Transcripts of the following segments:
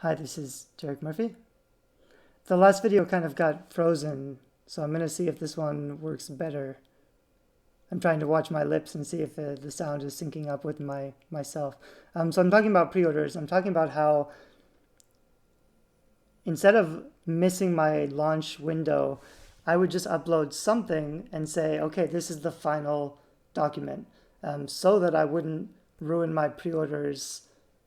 Hi, this is Derek Murphy. The last video kind of got frozen, so I'm going to see if this one works better. I'm trying to watch my lips and see if the sound is syncing up with myself. So I'm talking about pre-orders. I'm talking about how instead of missing my launch window, I would just upload something and say, okay, this is the final document, so that I wouldn't ruin my pre-orders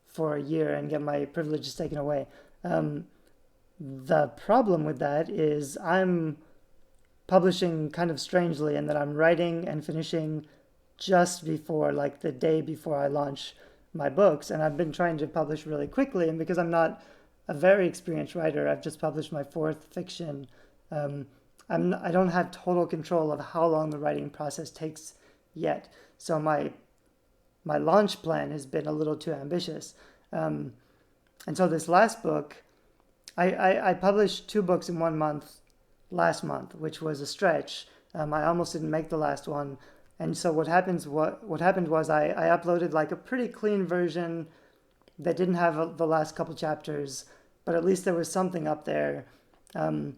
for a year and get my privileges taken away. The problem with that is I'm publishing kind of strangely in that I'm writing and finishing just before, like the day before I launch my books. And I've been trying to publish really quickly. And because I'm not a very experienced writer, I've just published my fourth fiction. I don't have total control of how long the writing process takes yet. So my launch plan has been a little too ambitious. And so this last book, I published 2 books in 1 month last month, which was a stretch. I almost didn't make the last one. And so what happened was I uploaded like a pretty clean version that didn't have the last couple chapters, but at least there was something up there. And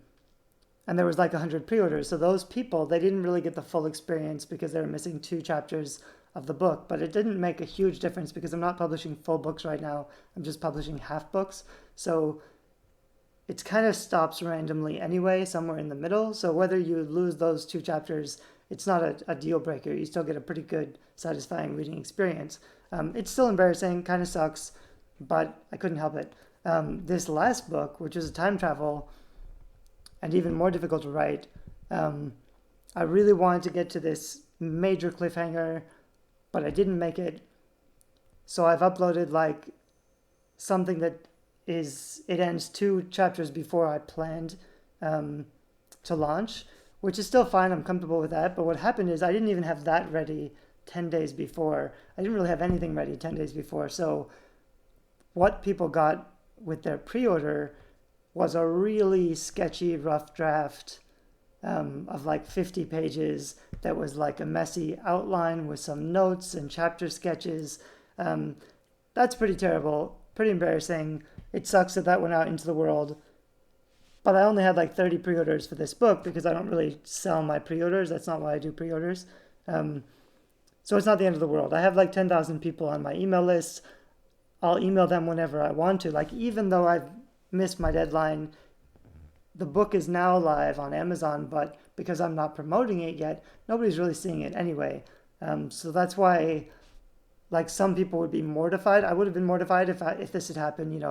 there was like 100 pre-orders. So those people, they didn't really get the full experience because they were missing 2 chapters of the book. But it didn't make a huge difference because I'm not publishing full books right now. I'm just publishing half books. So it kind of stops randomly anyway, somewhere in the middle. So whether you lose those 2 chapters, it's not a deal breaker. You still get a pretty good, satisfying reading experience. It's still embarrassing, kind of sucks, but I couldn't help it. This last book, which is a time travel and even more difficult to write, I really wanted to get to this major cliffhanger, but I didn't make it. So I've uploaded like something that it ends 2 chapters before I planned to launch, which is still fine. I'm comfortable with that. But what happened is I didn't even have that ready 10 days before. I didn't really have anything ready 10 days before. So what people got with their pre-order was a really sketchy, rough draft of like 50 pages that was like a messy outline with some notes and chapter sketches. That's pretty terrible, pretty embarrassing. It sucks that went out into the world. But I only had like 30 pre-orders for this book because I don't really sell my pre-orders. That's not why I do pre-orders. So it's not the end of the world. I have like 10,000 people on my email list. I'll email them whenever I want to. Like, even though I've missed my deadline, the book is now live on Amazon, but because I'm not promoting it yet, nobody's really seeing it anyway. So that's why, like, some people would be mortified. I would have been mortified if this had happened,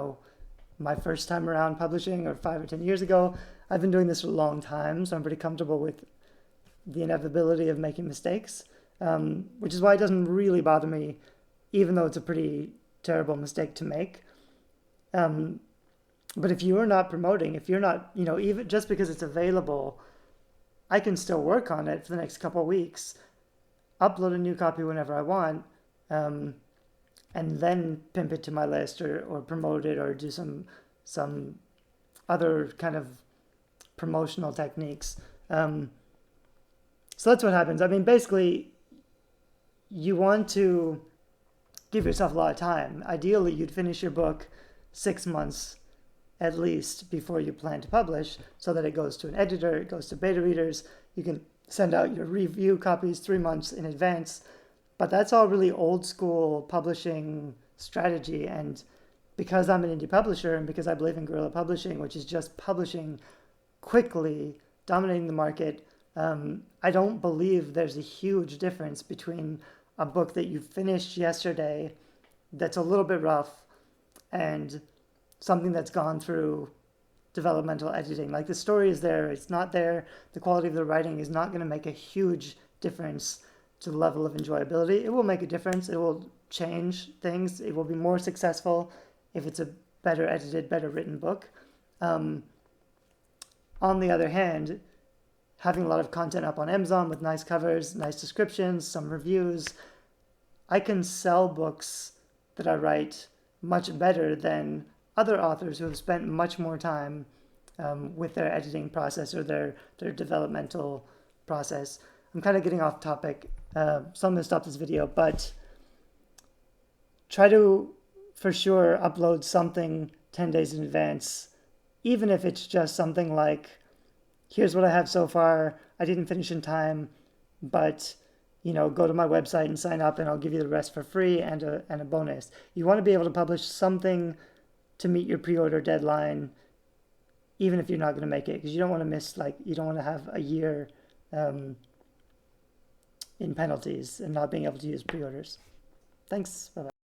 my first time around publishing or 5 or 10 years ago. I've been doing this for a long time, so I'm pretty comfortable with the inevitability of making mistakes, which is why it doesn't really bother me, even though it's a pretty terrible mistake to make. But if you are not promoting, if you're not, even just because it's available, I can still work on it for the next couple of weeks, upload a new copy whenever I want, and then pimp it to my list or promote it or do some other kind of promotional techniques. So that's what happens. I mean, basically, you want to give yourself a lot of time. Ideally, you'd finish your book 6 months at least before you plan to publish, so that it goes to an editor, it goes to beta readers. You can send out your review copies 3 months in advance. But that's all really old school publishing strategy. And because I'm an indie publisher and because I believe in guerrilla publishing, which is just publishing quickly, dominating the market, I don't believe there's a huge difference between a book that you finished yesterday that's a little bit rough and something that's gone through developmental editing. Like, the story is there, it's not there. The quality of the writing is not going to make a huge difference to the level of enjoyability. It will make a difference. It will change things. It will be more successful if it's a better edited, better written book. On the other hand, having a lot of content up on Amazon with nice covers, nice descriptions, some reviews, I can sell books that I write much better than other authors who have spent much more time with their editing process or their developmental process. I'm kind of getting off topic, so I'm going to stop this video, but try to, for sure, upload something 10 days in advance, even if it's just something like, here's what I have so far. I didn't finish in time, but go to my website and sign up and I'll give you the rest for free and a bonus. You want to be able to publish something to meet your pre-order deadline, even if you're not going to make it, because you don't want to miss, you don't want to have a year in penalties and not being able to use pre-orders. Thanks. Bye-bye.